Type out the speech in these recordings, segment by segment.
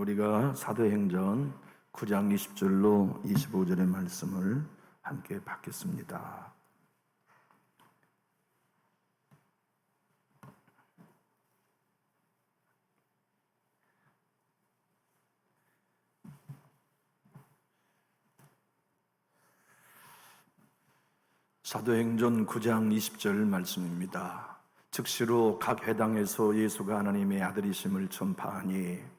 우리가 사도행전 9장 20절로 25절의 말씀을 함께 받겠습니다. 사도행전 9장 20절 말씀입니다. 즉시로 각 회당에서 예수가 하나님의 아들이심을 전파하니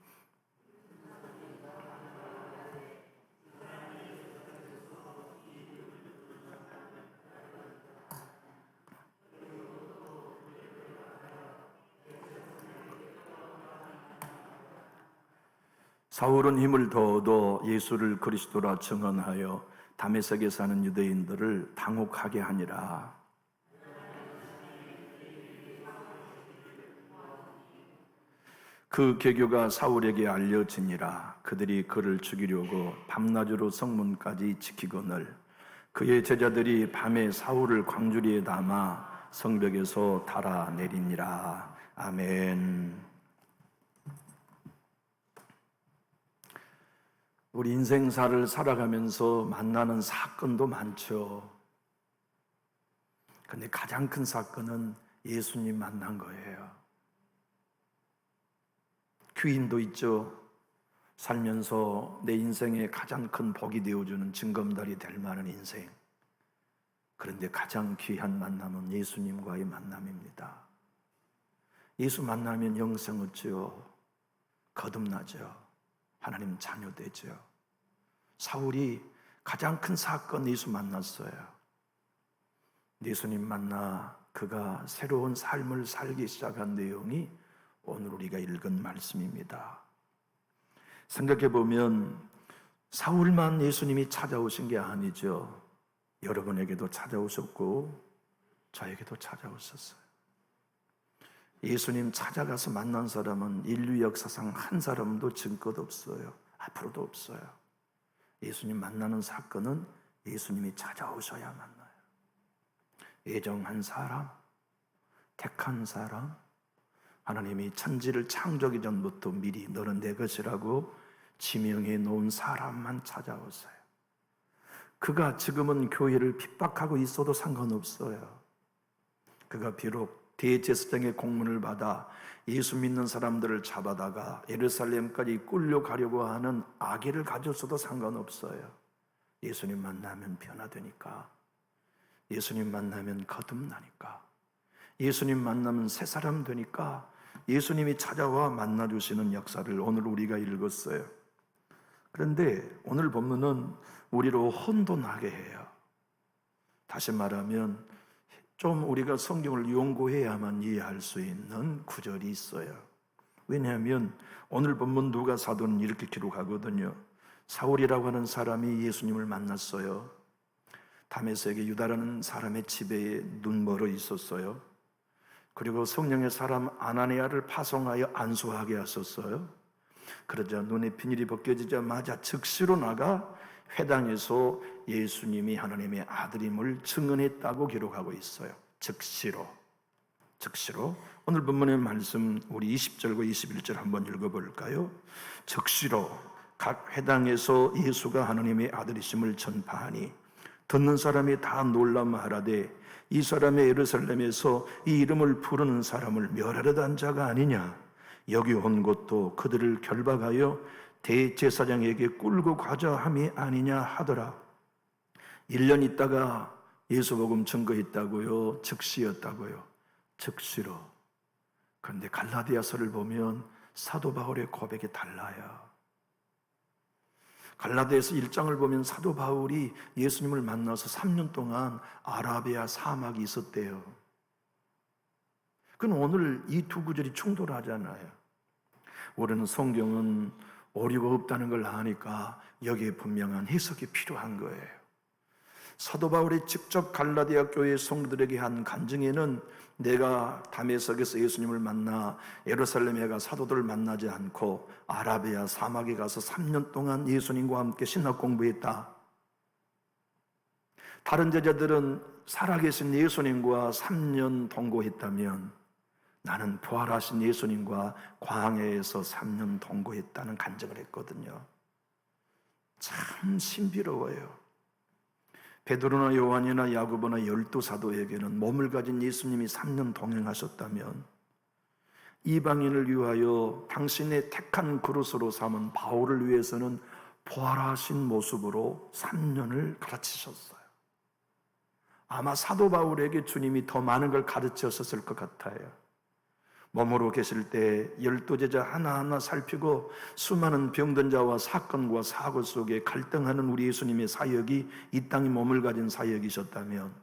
사울은 힘을 더 얻어 예수를 그리스도라 증언하여 다메섹에 사는 유대인들을 당혹하게 하니라. 그 계교가 사울에게 알려지니라. 그들이 그를 죽이려고 밤낮으로 성문까지 지키거늘 그의 제자들이 밤에 사울을 광주리에 담아 성벽에서 달아내리니라. 아멘. 우리 인생사를 살아가면서 만나는 사건도 많죠. 근데 가장 큰 사건은 예수님 만난 거예요. 귀인도 있죠. 살면서 내 인생에 가장 큰 복이 되어주는 징검다리 될 만한 인생. 그런데 가장 귀한 만남은 예수님과의 만남입니다. 예수 만나면 영생 얻죠. 거듭나죠. 하나님 자녀 되죠. 사울이 가장 큰 사건 예수 만났어요. 예수님 만나 그가 새로운 삶을 살기 시작한 내용이 오늘 우리가 읽은 말씀입니다. 생각해 보면 사울만 예수님이 찾아오신 게 아니죠. 여러분에게도 찾아오셨고 저에게도 찾아오셨어요. 예수님 찾아가서 만난 사람은 인류 역사상 한 사람도 지금껏 없어요. 앞으로도 없어요. 예수님 만나는 사건은 예수님이 찾아오셔야 만나요. 예정한 사람, 택한 사람, 하나님이 천지를 창조하기 전부터 미리 너는 내 것이라고 지명해 놓은 사람만 찾아오세요. 그가 지금은 교회를 핍박하고 있어도 상관없어요. 그가 비록 대제사장의 공문을 받아 예수 믿는 사람들을 잡아다가 예루살렘까지 끌려가려고 하는 악의를 가졌어도 상관없어요. 예수님 만나면 변화되니까, 예수님 만나면 거듭나니까, 예수님 만나면 새 사람 되니까 예수님이 찾아와 만나주시는 역사를 오늘 우리가 읽었어요. 그런데 오늘 본문은 우리로 혼돈하게 해요. 다시 말하면 좀 우리가 성경을 연구해야만 이해할 수 있는 구절이 있어요. 왜냐하면 오늘 본문 누가 사도는 이렇게 기록하거든요. 사울이라고 하는 사람이 예수님을 만났어요. 다메섹에 유다라는 사람의 집에 눈멀어 있었어요. 그리고 성령의 사람 아나니아를 파송하여 안수하게 하셨어요. 그러자 눈에 비닐이 벗겨지자마자 즉시로 나가 회당에서 예수님이 하나님의 아들임을 증언했다고 기록하고 있어요. 즉시로 오늘 본문의 말씀 우리 20절과 21절 한번 읽어볼까요? 즉시로 각 회당에서 예수가 하나님의 아들이심을 전파하니 듣는 사람이 다 놀라 말하되 이 사람이 예루살렘에서 이 이름을 부르는 사람을 멸하려다 한 자가 아니냐. 여기 온 것도 그들을 결박하여 대제사장에게 끌고 가자 함이 아니냐 하더라. 1년 있다가 예수 복음 증거했다고요? 즉시였다고요? 즉시로. 그런데 갈라디아서를 보면 사도 바울의 고백이 달라요. 갈라디아서 1장을 보면 사도 바울이 예수님을 만나서 3년 동안 아라비아 사막이 있었대요. 그럼 오늘 이 두 구절이 충돌하잖아요. 우리는 성경은 오류가 없다는 걸 아니까 여기에 분명한 해석이 필요한 거예요. 사도 바울이 직접 갈라디아 교회 성도들에게 한 간증에는 내가 다메섹에서 예수님을 만나 예루살렘에 가 사도들을 만나지 않고 아라비아 사막에 가서 3년 동안 예수님과 함께 신학 공부했다. 다른 제자들은 살아계신 예수님과 3년 동거했다면 나는 부활하신 예수님과 광야에서 3년 동거했다는 간증을 했거든요. 참 신비로워요. 베드로나 요한이나 야고보나 12사도에게는 몸을 가진 예수님이 3년 동행하셨다면 이방인을 위하여 당신의 택한 그릇으로 삼은 바울을 위해서는 부활하신 모습으로 3년을 가르치셨어요. 아마 사도 바울에게 주님이 더 많은 걸 가르치셨을 것 같아요. 몸으로 계실 때 12제자 하나하나 살피고 수많은 병든 자와 사건과 사고 속에 갈등하는 우리 예수님의 사역이 이 땅에 몸을 가진 사역이셨다면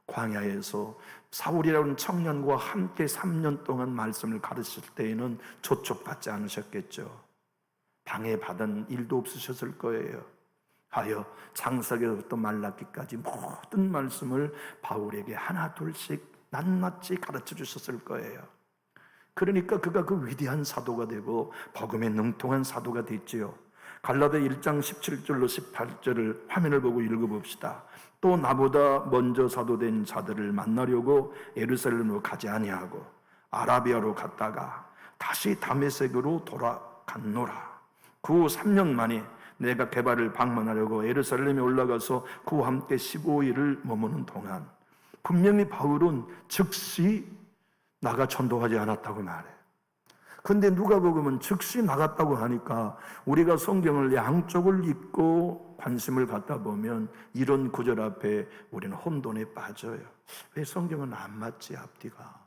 광야에서 사울이라는 청년과 함께 3년 동안 말씀을 가르칠 때에는 조촉받지 않으셨겠죠. 방해받은 일도 없으셨을 거예요. 하여 장사기부터 말라기까지 모든 말씀을 바울에게 하나 둘씩 낱낱이 가르쳐 주셨을 거예요. 그러니까 그가 그 위대한 사도가 되고 복음에 능통한 사도가 됐지요. 갈라디아 1장 17절로 18절을 화면을 보고 읽어봅시다. 또 나보다 먼저 사도된 자들을 만나려고 예루살렘으로 가지 아니하고 아라비아로 갔다가 다시 다메섹으로 돌아갔노라. 그 후 3년 만에 내가 게바를 방문하려고 예루살렘에 올라가서 그와 함께 15일을 머무는 동안 분명히 바울은 즉시 나가 전도하지 않았다고 말해. 근데 누가복음은 즉시 나갔다고 하니까 우리가 성경을 양쪽을 읽고 관심을 갖다 보면 이런 구절 앞에 우리는 혼돈에 빠져요. 왜 성경은 안 맞지 앞뒤가?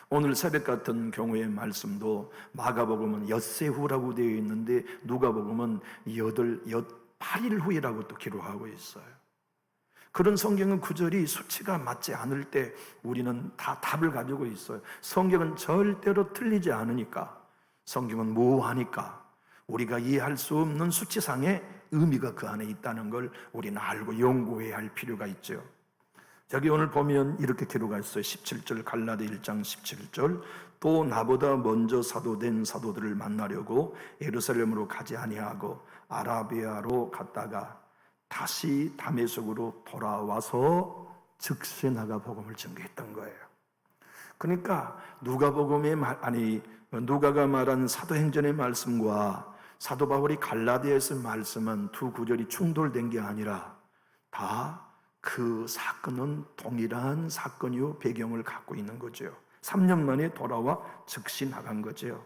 오늘 새벽 같은 경우의 말씀도 마가복음은 엿새 후라고 되어 있는데 누가복음은 8일 후이라고 또 기록하고 있어요. 그런 성경은 구절이 수치가 맞지 않을 때 우리는 다 답을 가지고 있어요. 성경은 절대로 틀리지 않으니까, 성경은 모호하니까 우리가 이해할 수 없는 수치상의 의미가 그 안에 있다는 걸 우리는 알고 연구해야 할 필요가 있죠. 저기 오늘 보면 이렇게 기록가 있어요. 17절 갈라디아 1장 17절 또 나보다 먼저 사도된 사도들을 만나려고 예루살렘으로 가지 아니하고 아라비아로 갔다가 다시 다메섹으로 돌아와서 즉시 나가 복음을 전개했던 거예요. 그러니까 누가가 말한 사도행전의 말씀과 사도 바울이 갈라디아에서 말씀한 두 구절이 충돌된 게 아니라 다 그 사건은 동일한 사건이요 배경을 갖고 있는 거죠. 3년 만에 돌아와 즉시 나간 거죠.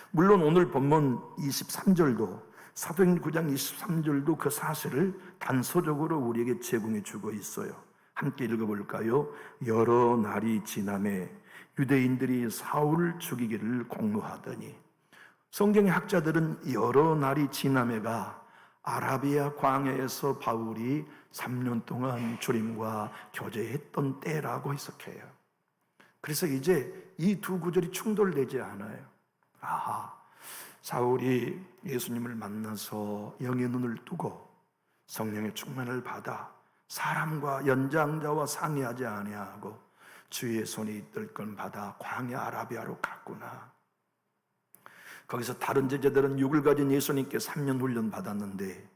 물론 오늘 본문 23절도 사도행전 9장 23절도 그 사실을 단서적으로 우리에게 제공해 주고 있어요. 함께 읽어볼까요? 여러 날이 지남에 유대인들이 사울을 죽이기를 공로하더니. 성경의 학자들은 여러 날이 지남에가 아라비아 광야에서 바울이 3년 동안 주님과 교제했던 때라고 해석해요. 그래서 이제 이 두 구절이 충돌되지 않아요. 사울이 예수님을 만나서 영의 눈을 뜨고 성령의 충만을 받아 사람과 연장자와 상의하지 아니하고 주의 손에 이끌 건 받아 광야 아라비아로 갔구나. 거기서 다른 제자들은 육을 가진 예수님께 3년 훈련 받았는데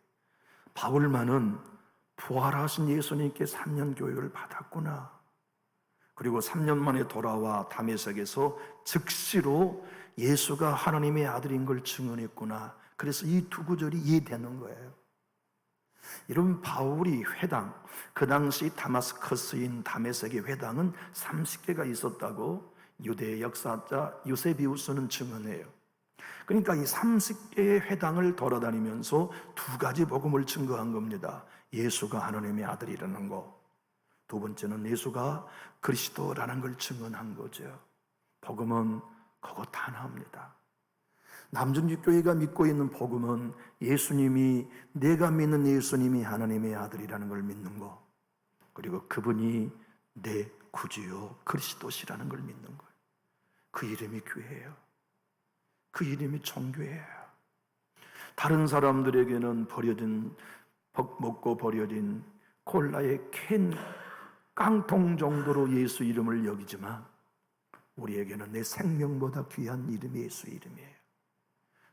바울만은 부활하신 예수님께 3년 교육을 받았구나. 그리고 3년 만에 돌아와 다메섹에서 즉시로 예수가 하나님의 아들인 걸 증언했구나. 그래서 이 두 구절이 이해되는 거예요. 이런 바울이 회당, 그 당시 다마스커스인 다메섹의 회당은 30개가 있었다고 유대 역사자 유세비우스는 증언해요. 그러니까 이 30개의 회당을 돌아다니면서 두 가지 복음을 증거한 겁니다. 예수가 하나님의 아들이라는 거, 두 번째는 예수가 그리스도라는 걸 증언한 거죠. 복음은 그것 하나입니다. 남준교회가 믿고 있는 복음은 예수님이, 내가 믿는 예수님이 하나님의 아들이라는 걸 믿는 거, 그리고 그분이 내 구주요 그리스도시라는 걸 믿는 거예요. 그 이름이 교회예요. 그 이름이 종교예요. 다른 사람들에게는 먹고 버려진 콜라의 캔 깡통 정도로 예수 이름을 여기지만 우리에게는 내 생명보다 귀한 이름이 예수 이름이에요.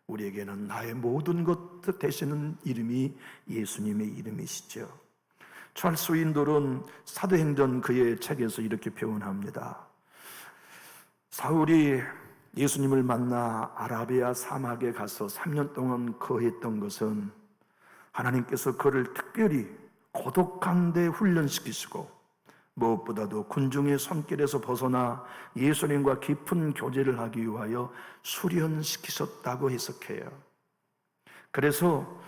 우리에게는 나의 모든 것들 되시는 이름이 예수님의 이름이시죠. 찰스 윈돌은 사도행전 그의 책에서 이렇게 표현합니다. 사울이 예수님을 만나 아라비아 사막에 가서 3년 동안 거했던 것은 하나님께서 그를 특별히 고독한 데 훈련시키시고 무엇보다도 군중의 손길에서 벗어나 예수님과 깊은 교제를 하기 위하여 수련시키셨다고 해석해요. 그래서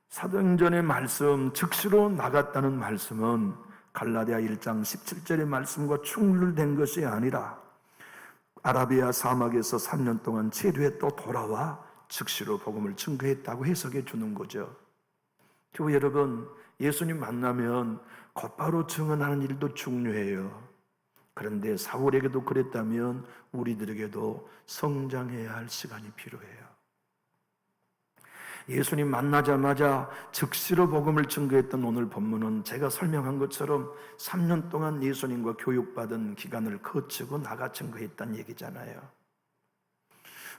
사도행전의 말씀, 즉시로 나갔다는 말씀은 갈라디아 1장 17절의 말씀과 충돌된 것이 아니라 아라비아 사막에서 3년 동안 체류해 또 돌아와 즉시로 복음을 증거했다고 해석해 주는 거죠. 교회 여러분, 예수님 만나면 곧바로 증언하는 일도 중요해요. 그런데 사울에게도 그랬다면 우리들에게도 성장해야 할 시간이 필요해요. 예수님 만나자마자 즉시로 복음을 증거했던 오늘 본문은 제가 설명한 것처럼 3년 동안 예수님과 교육받은 기간을 거치고 나가 증거했다는 얘기잖아요.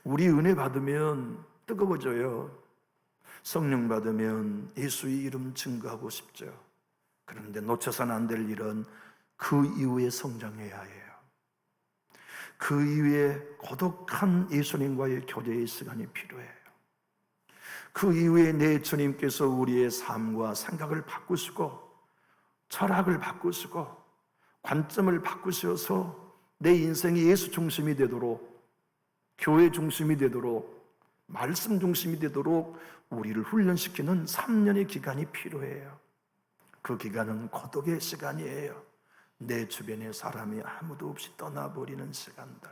우리 은혜 받으면 뜨거워져요. 성령 받으면 예수의 이름 증거하고 싶죠. 그런데 놓쳐서는 안 될 일은 그 이후에 성장해야 해요. 그 이후에 고독한 예수님과의 교제의 시간이 필요해요. 그 이후에 내 주님께서 우리의 삶과 생각을 바꾸시고 철학을 바꾸시고 관점을 바꾸셔서 내 인생이 예수 중심이 되도록, 교회 중심이 되도록, 말씀 중심이 되도록 우리를 훈련시키는 3년의 기간이 필요해요. 그 기간은 고독의 시간이에요. 내 주변에 사람이 아무도 없이 떠나버리는 시간들,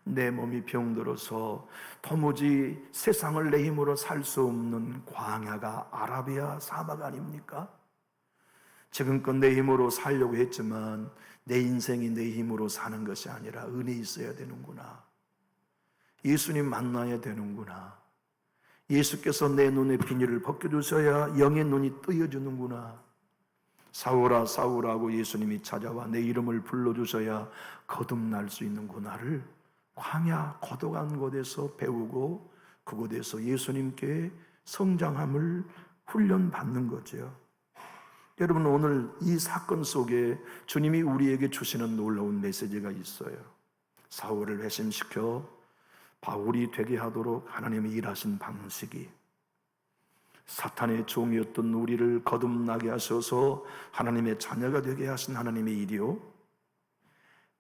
내 몸이 병들어서 도무지 세상을 내 힘으로 살 수 없는 광야가 아라비아 사막 아닙니까? 지금껏 내 힘으로 살려고 했지만 내 인생이 내 힘으로 사는 것이 아니라 은혜 있어야 되는구나. 예수님 만나야 되는구나. 예수께서 내 눈의 비닐을 벗겨주셔야 영의 눈이 뜨여주는구나. 사울아 사울아고 예수님이 찾아와 내 이름을 불러주셔야 거듭날 수 있는구나를 광야 고독한 곳에서 배우고 그곳에서 예수님께 성장함을 훈련받는 거죠. 여러분, 오늘 이 사건 속에 주님이 우리에게 주시는 놀라운 메시지가 있어요. 사울을 회심시켜 바울이 되게 하도록 하나님이 일하신 방식이, 사탄의 종이었던 우리를 거듭나게 하셔서 하나님의 자녀가 되게 하신 하나님의 일이요,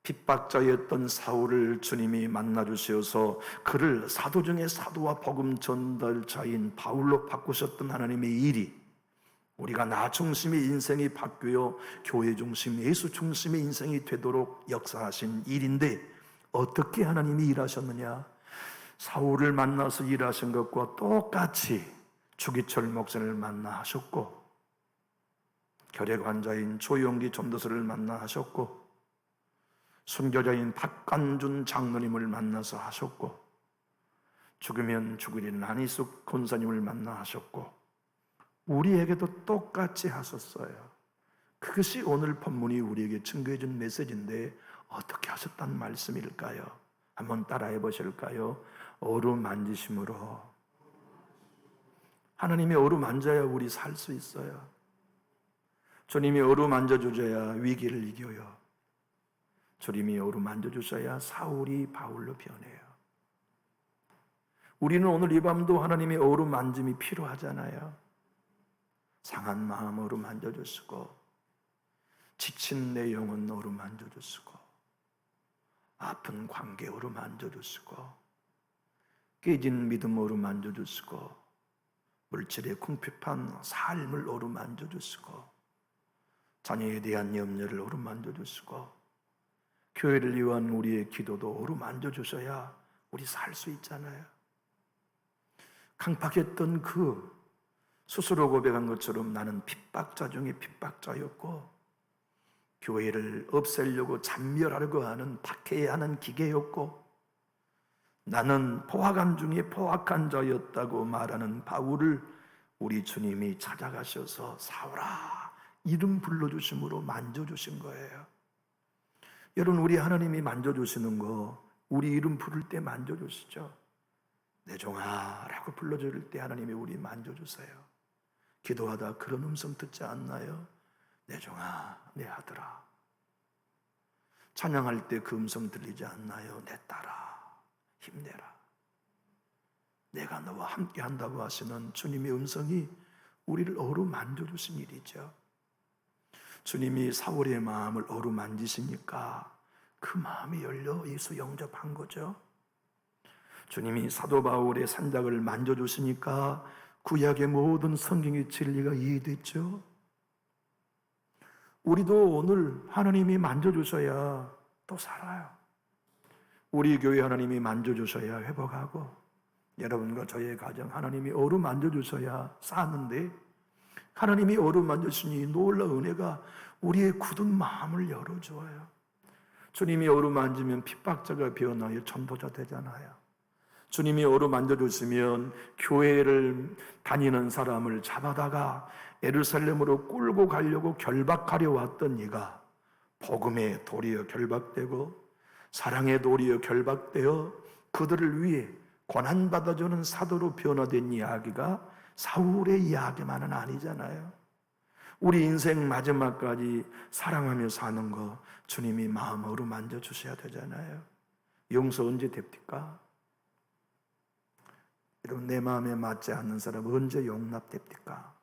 핍박자였던 사울을 주님이 만나주셔서 그를 사도 중에 사도와 복음 전달자인 바울로 바꾸셨던 하나님의 일이, 우리가 나 중심의 인생이 바뀌어 교회 중심, 예수 중심의 인생이 되도록 역사하신 일인데 어떻게 하나님이 일하셨느냐? 사울을 만나서 일하신 것과 똑같이 주기철 목사를 만나 하셨고, 결핵환자인 조용기 전도사를 만나 하셨고, 순교자인 박관준 장로님을 만나서 하셨고, 죽으면 죽으리는 한희숙 권사님을 만나 하셨고, 우리에게도 똑같이 하셨어요. 그것이 오늘 본문이 우리에게 증거해 준 메시지인데 어떻게 하셨다는 말씀일까요? 한번 따라해 보실까요? 어루만지심으로. 하나님이 어루만져야 우리 살 수 있어요. 주님이 어루만져주셔야 위기를 이겨요. 주님이 어루만져주셔야 사울이 바울로 변해요. 우리는 오늘 이 밤도 하나님의 어루만짐이 필요하잖아요. 상한 마음 어루만져주시고, 지친 내 영혼 어루만져주시고, 아픈 관계 어루만져주시고, 깨진 믿음 어루만져주시고, 물질에 궁핍한 삶을 어루만져주시고, 자녀에 대한 염려를 어루만져주시고, 교회를 위한 우리의 기도도 어루만져주셔야 우리 살 수 있잖아요. 강팍했던 그 스스로 고백한 것처럼 나는 핍박자 중에 핍박자였고, 교회를 없애려고 잔멸하려고 하는 박해야 하는 기계였고, 나는 포악한 중에 포악한 자였다고 말하는 바울을 우리 주님이 찾아가셔서 사울아 이름 불러주심으로 만져주신 거예요. 여러분, 우리 하나님이 만져주시는 거 우리 이름 부를 때 만져주시죠. 내 종아 라고 불러줄 때 하나님이 우리 만져주세요. 기도하다 그런 음성 듣지 않나요? 내 종아, 내 아들아. 찬양할 때 그 음성 들리지 않나요? 내 딸아, 힘내라. 내가 너와 함께 한다고 하시는 주님의 음성이 우리를 어루만져주신 일이죠. 주님이 사울의 마음을 어루만지시니까 그 마음이 열려 예수 영접한 거죠. 주님이 사도 바울의 산작을 만져주시니까 구약의 모든 성경의 진리가 이해됐죠. 우리도 오늘 하나님이 만져주셔야 또 살아요. 우리 교회 하나님이 만져주셔야 회복하고, 여러분과 저의 가정 하나님이 어루만져주셔야 사는데, 하나님이 어루만져주시니 놀라운 은혜가 우리의 굳은 마음을 열어줘요. 주님이 어루만지면 핍박자가 변하여 전도자 되잖아요. 주님이 어루만져주시면 교회를 다니는 사람을 잡아다가 예루살렘으로 끌고 가려고 결박하려 왔던 이가 복음의 도리어 결박되고 사랑의 도리어 결박되어 그들을 위해 고난받아주는 사도로 변화된 이야기가 사울의 이야기만은 아니잖아요. 우리 인생 마지막까지 사랑하며 사는 거 주님이 마음으로 만져주셔야 되잖아요. 용서 언제 됩니까? 여러분, 내 마음에 맞지 않는 사람 언제 용납됩니까?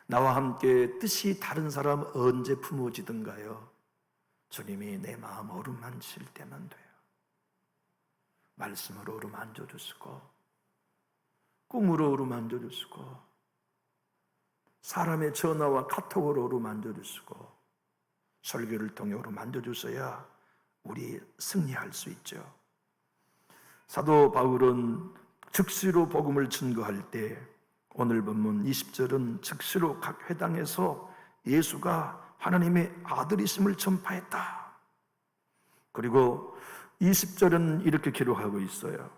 나와 함께 뜻이 다른 사람 언제 품어지든가요? 주님이 내 마음 어루만질 때만 돼요. 말씀으로 어루만져주시고, 꿈으로 어루만져주시고, 사람의 전화와 카톡으로 어루만져주시고, 설교를 통해 어루만져주셔야 우리 승리할 수 있죠. 사도 바울은 즉시로 복음을 증거할 때 오늘 본문 20절은 즉시로 각 회당에서 예수가 하나님의 아들이심을 전파했다. 그리고 20절은 이렇게 기록하고 있어요.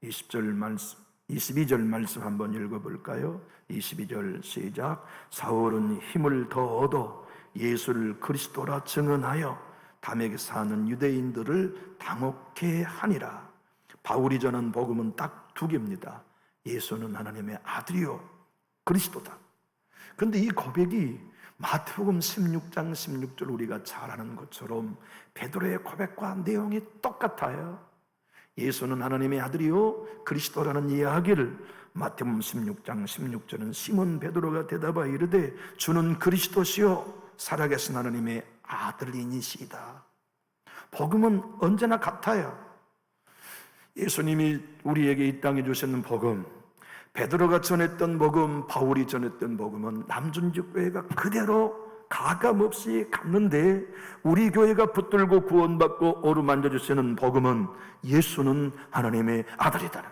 20절 말씀, 22절 말씀 한번 읽어볼까요? 22절 시작. 사울은 힘을 더 얻어 예수를 그리스도라 증언하여 담에게 사는 유대인들을 당혹해 하니라. 바울이 전한 복음은 딱 두 개입니다. 예수는 하나님의 아들이요 그리스도다. 그런데 이 고백이 마태복음 16장 16절 우리가 잘 아는 것처럼 베드로의 고백과 내용이 똑같아요. 예수는 하나님의 아들이요 그리스도라는 이야기를 마태복음 16장 16절은 시몬 베드로가 대답하여 이르되 주는 그리스도시요 살아계신 하나님의 아들이니시다. 복음은 언제나 같아요. 예수님이 우리에게 이 땅에 주시는 복음, 베드로가 전했던 복음, 바울이 전했던 복음은 남준적 교회가 그대로 가감없이 갔는데, 우리 교회가 붙들고 구원받고 어루만져 주시는 복음은 예수는 하나님의 아들이다.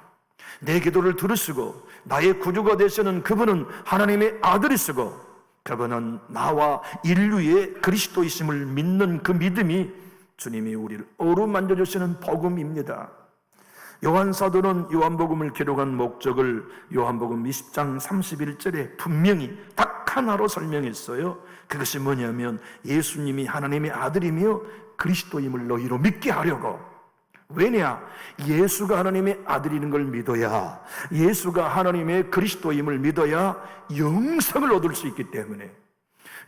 내 기도를 들으시고 나의 구주가 되시는 그분은 하나님의 아들이시고 그분은 나와 인류의 그리스도이심을 믿는 그 믿음이 주님이 우리를 어루만져 주시는 복음입니다. 요한 사도는 요한복음을 기록한 목적을 요한복음 20장 31절에 분명히 딱 하나로 설명했어요. 그것이 뭐냐면 예수님이 하나님의 아들이며 그리스도임을 너희로 믿게 하려고. 왜냐? 예수가 하나님의 아들이는 걸 믿어야, 예수가 하나님의 그리스도임을 믿어야 영생을 얻을 수 있기 때문에.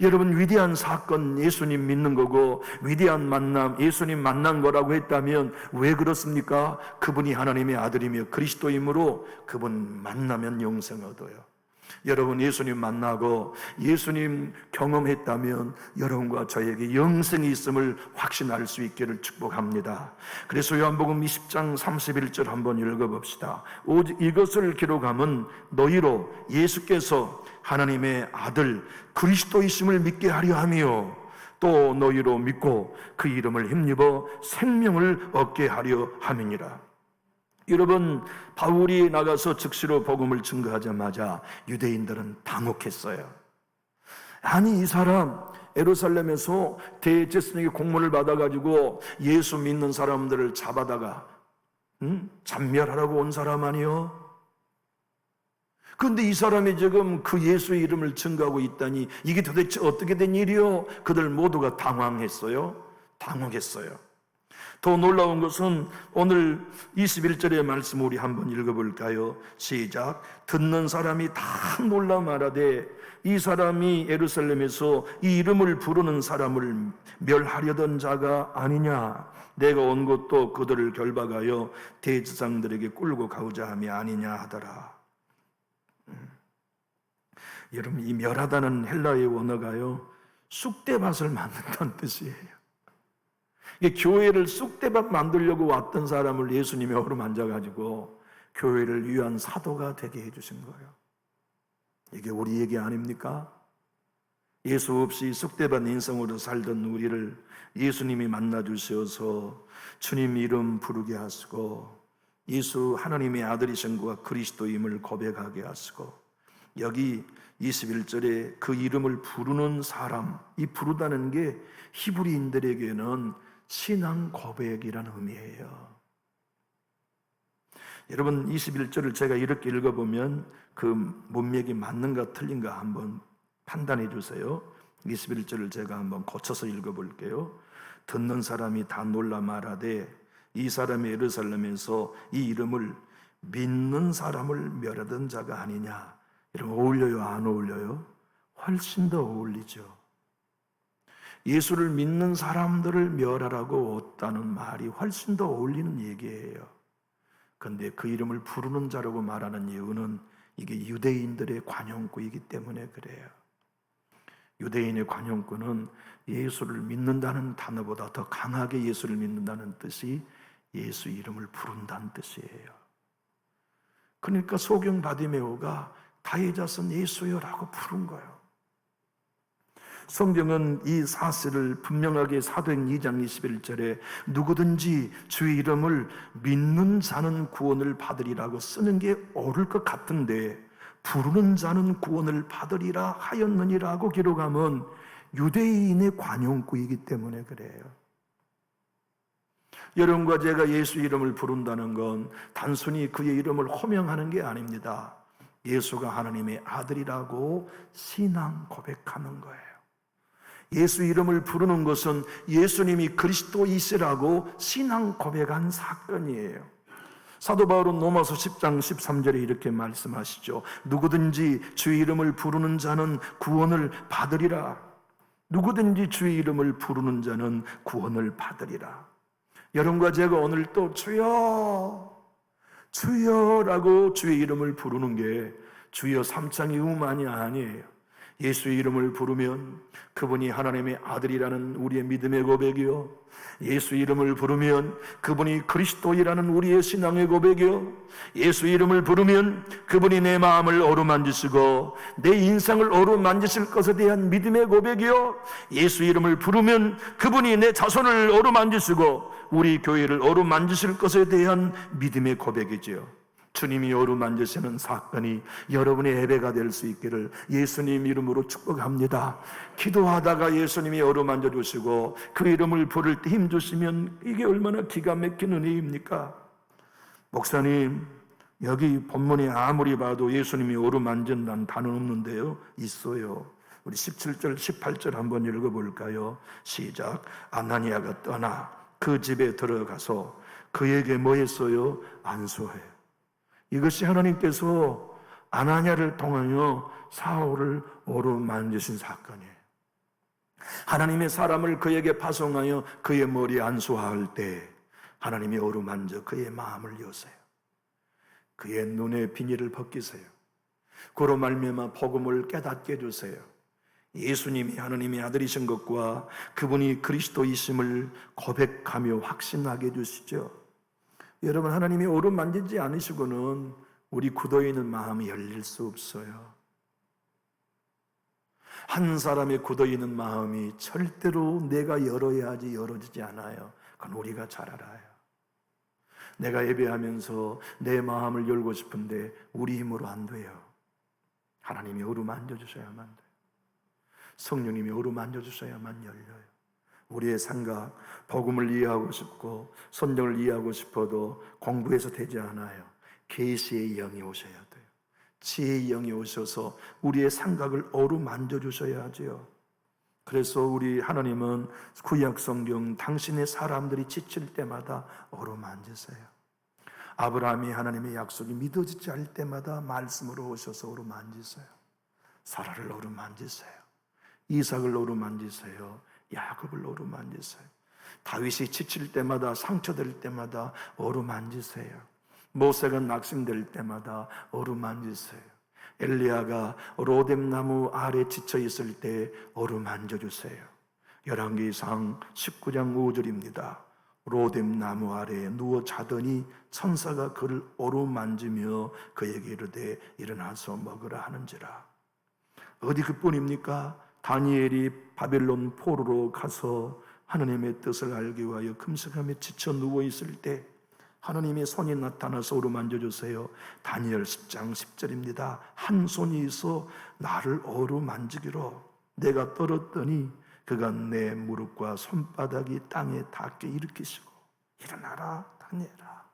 여러분, 위대한 사건 예수님 믿는 거고 위대한 만남 예수님 만난 거라고 했다면 왜 그렇습니까? 그분이 하나님의 아들이며 그리스도이므로 그분 만나면 영생 얻어요. 여러분, 예수님 만나고 예수님 경험했다면 여러분과 저에게 영생이 있음을 확신할 수 있기를 축복합니다. 그래서 요한복음 20장 31절 한번 읽어봅시다. 오직 이것을 기록함은 너희로 예수께서 하나님의 아들 그리스도이심을 믿게 하려 하며 또 너희로 믿고 그 이름을 힘입어 생명을 얻게 하려 함이니라. 여러분, 바울이 나가서 즉시로 복음을 증거하자마자 유대인들은 당혹했어요. 아니, 이 사람 예루살렘에서 대제사장에게 공문을 받아가지고 예수 믿는 사람들을 잡아다가 잔멸하라고 온 사람 아니요? 그런데 이 사람이 지금 그 예수의 이름을 증거하고 있다니 이게 도대체 어떻게 된 일이요? 그들 모두가 당황했어요. 당혹했어요. 더 놀라운 것은 오늘 21절의 말씀 우리 한번 읽어볼까요? 시작. 듣는 사람이 다 놀라 말하되 이 사람이 예루살렘에서 이 이름을 부르는 사람을 멸하려던 자가 아니냐? 내가 온 것도 그들을 결박하여 대제사장들에게 끌고 가고자 함이 아니냐 하더라. 여러분, 이 멸하다는 헬라의 원어가요, 쑥대밭을 만든다는 뜻이에요. 교회를 쑥대밭 만들려고 왔던 사람을 예수님이 어루만져가지고 교회를 위한 사도가 되게 해주신 거예요. 이게 우리 얘기 아닙니까? 예수 없이 쑥대밭 인생으로 살던 우리를 예수님이 만나주셔서 주님 이름 부르게 하시고 예수 하나님의 아들이신 것과 그리스도임을 고백하게 하시고 여기 21절에 그 이름을 부르는 사람, 이 부르다는 게 히브리인들에게는 신앙 고백이라는 의미예요. 여러분 21절을 제가 이렇게 읽어보면 그 문맥이 맞는가 틀린가 한번 판단해 주세요. 21절을 제가 한번 고쳐서 읽어볼게요. 듣는 사람이 다 놀라 말하되 이 사람이 예루살렘에서 이 이름을 믿는 사람을 멸하던 자가 아니냐. 여러분 어울려요? 안 어울려요? 훨씬 더 어울리죠. 예수를 믿는 사람들을 멸하라고 했다는 말이 훨씬 더 어울리는 얘기예요. 그런데 그 이름을 부르는 자라고 말하는 이유는 이게 유대인들의 관용구이기 때문에 그래요. 유대인의 관용구는 예수를 믿는다는 단어보다 더 강하게 예수를 믿는다는 뜻이 예수 이름을 부른다는 뜻이에요. 그러니까 소경 바디메오가 다윗 자손 예수여라고 부른 거예요. 성경은 이 사실을 분명하게 사도행 2장 21절에 누구든지 주의 이름을 믿는 자는 구원을 받으리라고 쓰는 게 옳을 것 같은데 부르는 자는 구원을 받으리라 하였느니라고 기록하면 유대인의 관용구이기 때문에 그래요. 여러분과 제가 예수 이름을 부른다는 건 단순히 그의 이름을 호명하는 게 아닙니다. 예수가 하나님의 아들이라고 신앙 고백하는 거예요. 예수 이름을 부르는 것은 예수님이 그리스도이시라고 신앙 고백한 사건이에요. 사도 바울은 로마서 10장 13절에 이렇게 말씀하시죠. 누구든지 주의 이름을 부르는 자는 구원을 받으리라. 누구든지 주의 이름을 부르는 자는 구원을 받으리라. 여러분과 제가 오늘 또 주여 주여라고 주의 이름을 부르는 게 주여 삼창의 음만이 아니에요. 예수의 이름을 부르면 그분이 하나님의 아들이라는 우리의 믿음의 고백이요, 예수 이름을 부르면 그분이 그리스도이라는 우리의 신앙의 고백이요, 예수 이름을 부르면 그분이 내 마음을 어루만지시고 내 인생을 어루만지실 것에 대한 믿음의 고백이요, 예수 이름을 부르면 그분이 내 자손을 어루만지시고 우리 교회를 어루만지실 것에 대한 믿음의 고백이지요. 주님이 어루만지시는 사건이 여러분의 예배가 될 수 있기를 예수님 이름으로 축복합니다. 기도하다가 예수님이 어루만져 주시고 그 이름을 부를 때 힘주시면 이게 얼마나 기가 막힌 은혜입니까? 목사님, 여기 본문에 아무리 봐도 예수님이 어루만진다는 단어는 없는데요. 있어요. 우리 17절 18절 한번 읽어볼까요? 시작. 아나니아가 떠나 그 집에 들어가서 그에게 뭐 했어요? 안수해요. 이것이 하나님께서 아나니아를 통하여 사울을 어루만지신 사건이에요. 하나님의 사람을 그에게 파송하여 그의 머리에 안수할 때 하나님이 어루만져 그의 마음을 여세요. 그의 눈의 비닐을 벗기세요. 그로 말미암아 복음을 깨닫게 해주세요. 예수님이 하나님의 아들이신 것과 그분이 그리스도이심을 고백하며 확신하게 해주시죠. 여러분, 하나님이 어루만지지 않으시고는 우리 굳어있는 마음이 열릴 수 없어요. 한 사람의 굳어있는 마음이 절대로 내가 열어야지 열어지지 않아요. 그건 우리가 잘 알아요. 내가 예배하면서 내 마음을 열고 싶은데 우리 힘으로 안 돼요. 하나님이 어루만져 주셔야만 돼요. 성령님이 어루만져 주셔야만 열려요. 우리의 생각, 복음을 이해하고 싶고 성경을 이해하고 싶어도 공부해서 되지 않아요. 계시의 영이 오셔야 돼요. 지혜의 영이 오셔서 우리의 생각을 어루만져 주셔야 하지요. 그래서 우리 하나님은 구약 성경 당신의 사람들이 지칠 때마다 어루만지세요. 아브라함이 하나님의 약속이 믿어지지 않을 때마다 말씀으로 오셔서 어루만지세요. 사라를 어루만지세요. 이삭을 어루만지세요. 야곱을 어루만지세요. 다윗이 지칠 때마다, 상처될 때마다 어루만지세요. 모세가 낙심될 때마다 어루만지세요. 엘리야가 로뎀나무 아래 지쳐 있을 때 어루만져 주세요. 열왕기상 19장 5절입니다. 로뎀나무 아래에 누워 자더니 천사가 그를 어루만지며 그에게 이르되 일어나서 먹으라 하는지라. 어디 그뿐입니까? 다니엘이 바벨론 포로로 가서 하나님의 뜻을 알기 위하여 금식하며 지쳐 누워 있을 때 하나님의 손이 나타나서 어루만져 주세요. 다니엘 10장 10절입니다. 한 손이 있어 나를 어루만지기로 내가 떨었더니 그가 내 무릎과 손바닥이 땅에 닿게 일으키시고 일어나라 다니엘아.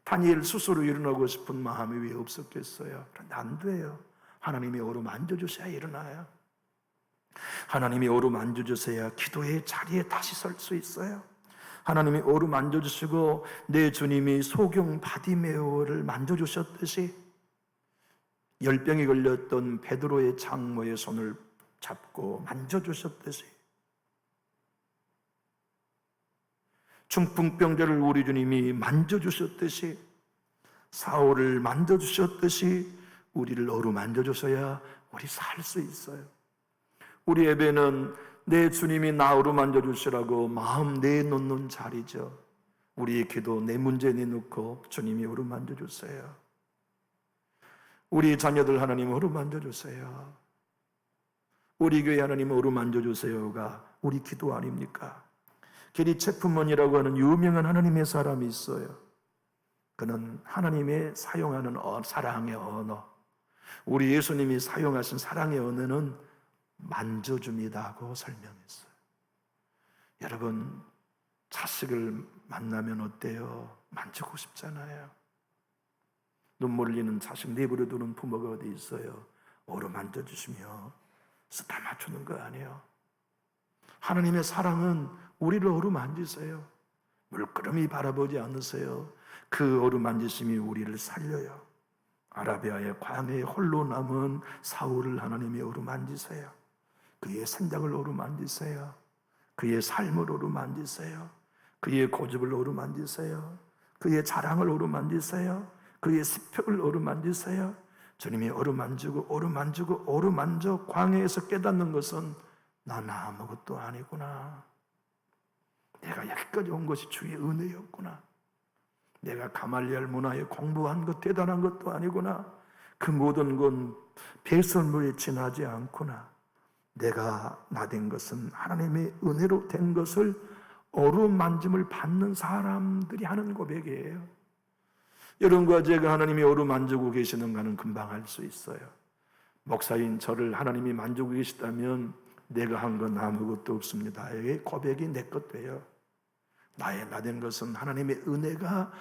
다니엘 스스로 일어나고 싶은 마음이 왜 없었겠어요? 그런데 안 돼요. 하나님이 어루만져 주셔야 일어나요. 하나님이 어루만져 주셔야 기도의 자리에 다시 설 수 있어요. 하나님이 어루만져 주시고 내 주님이 소경 바디메오를 만져 주셨듯이 열병이 걸렸던 베드로의 장모의 손을 잡고 만져 주셨듯이 중풍병자를 우리 주님이 만져 주셨듯이 사울을 만져 주셨듯이 우리를 어루만져 주셔야 우리 살 수 있어요. 우리 예배는 내 주님이 나 어루만져 주시라고 마음 내놓는 자리죠. 우리의 기도 내 문제 내놓고 주님이 어루만져 주세요. 우리 자녀들 하나님 어루만져 주세요. 우리 교회 하나님 어루만져 주세요가 우리 기도 아닙니까? 게리 체프먼이라고 하는 유명한 하나님의 사람이 있어요. 그는 하나님의 사용하는 사랑의 언어, 우리 예수님이 사용하신 사랑의 언어는 만져줍니다고 설명했어요. 여러분, 자식을 만나면 어때요? 만지고 싶잖아요. 눈물 흘리는 자식 내버려 두는 부모가 어디 있어요? 어루만져주시며 쓰다 맞추는 거 아니에요. 하나님의 사랑은 우리를 어루만지세요. 물끄러미 바라보지 않으세요. 그 어루만지심이 우리를 살려요. 아라비아의 광야에 홀로 남은 사울을 하나님이 어루만지세요. 그의 생각을 어루만지세요. 그의 삶을 어루만지세요. 그의 고집을 어루만지세요. 그의 자랑을 어루만지세요. 그의 스펙을 어루만지세요. 주님이 어루만져 광야에서 깨닫는 것은 난 아무것도 아니구나. 내가 여기까지 온 것이 주의 은혜였구나. 내가 가말리엘 문화에 공부한 것 대단한 것도 아니구나. 그 모든 건 배설물에 지나지 않구나. 내가 나된 것은 하나님의 은혜로 된 것을 어루만짐을 받는 사람들이 하는 고백이에요. 여러분과 제가 하나님이 어루만지고 계시는가는 금방 알 수 있어요. 목사인 저를 하나님이 만지고 계시다면 내가 한 건 아무것도 없습니다. 이 고백이 내 것 돼요. 나의 나된 것은 하나님의 은혜가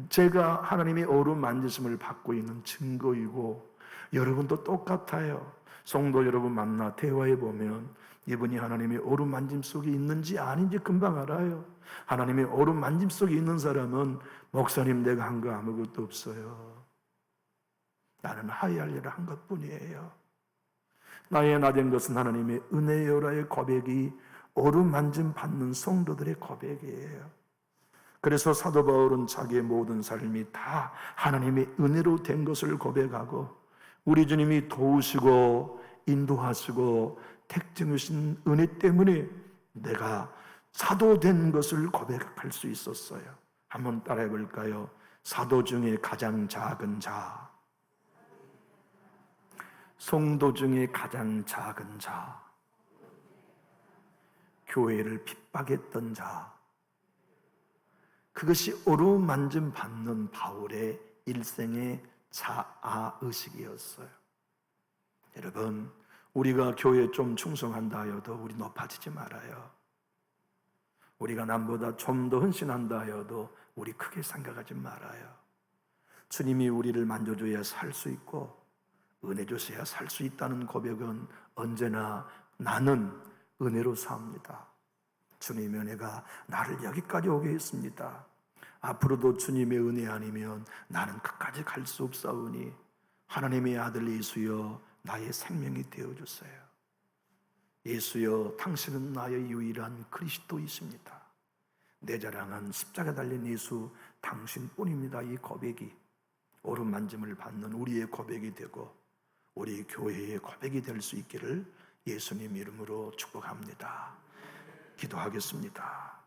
제가 하나님의 어루만지심을 받고 있는 증거이고 여러분도 똑같아요. 성도 여러분 만나 대화해 보면 이분이 하나님의 어루만짐 속에 있는지 아닌지 금방 알아요. 하나님의 어루만짐 속에 있는 사람은 목사님 내가 한 거 아무것도 없어요. 나는 하야할 일을 한 것뿐이에요. 나의 나된 것은 하나님의 은혜요라의 고백이 어루만짐 받는 성도들의 고백이에요. 그래서 사도 바울은 자기의 모든 삶이 다 하나님의 은혜로 된 것을 고백하고 우리 주님이 도우시고 인도하시고 택증하신 은혜 때문에 내가 사도된 것을 고백할 수 있었어요. 한번 따라해 볼까요? 사도 중에 가장 작은 자, 성도 중에 가장 작은 자, 교회를 핍박했던 자, 그것이 어루만짐 받는 바울의 일생의 자아의식이었어요. 여러분, 우리가 교회에 좀 충성한다 하여도 우리 높아지지 말아요. 우리가 남보다 좀 더 헌신한다 하여도 우리 크게 생각하지 말아요. 주님이 우리를 만져줘야 살 수 있고 은혜 주셔야 살 수 있다는 고백은 언제나 나는 은혜로 삽니다. 주님의 은혜가 나를 여기까지 오게 했습니다. 앞으로도 주님의 은혜 아니면 나는 끝까지 갈 수 없사오니 하나님의 아들 예수여 나의 생명이 되어주세요. 예수여 당신은 나의 유일한 그리스도이십니다. 내 자랑은 십자가 달린 예수 당신뿐입니다. 이 고백이 오른만짐을 받는 우리의 고백이 되고 우리 교회의 고백이 될 수 있기를 예수님 이름으로 축복합니다. 기도하겠습니다.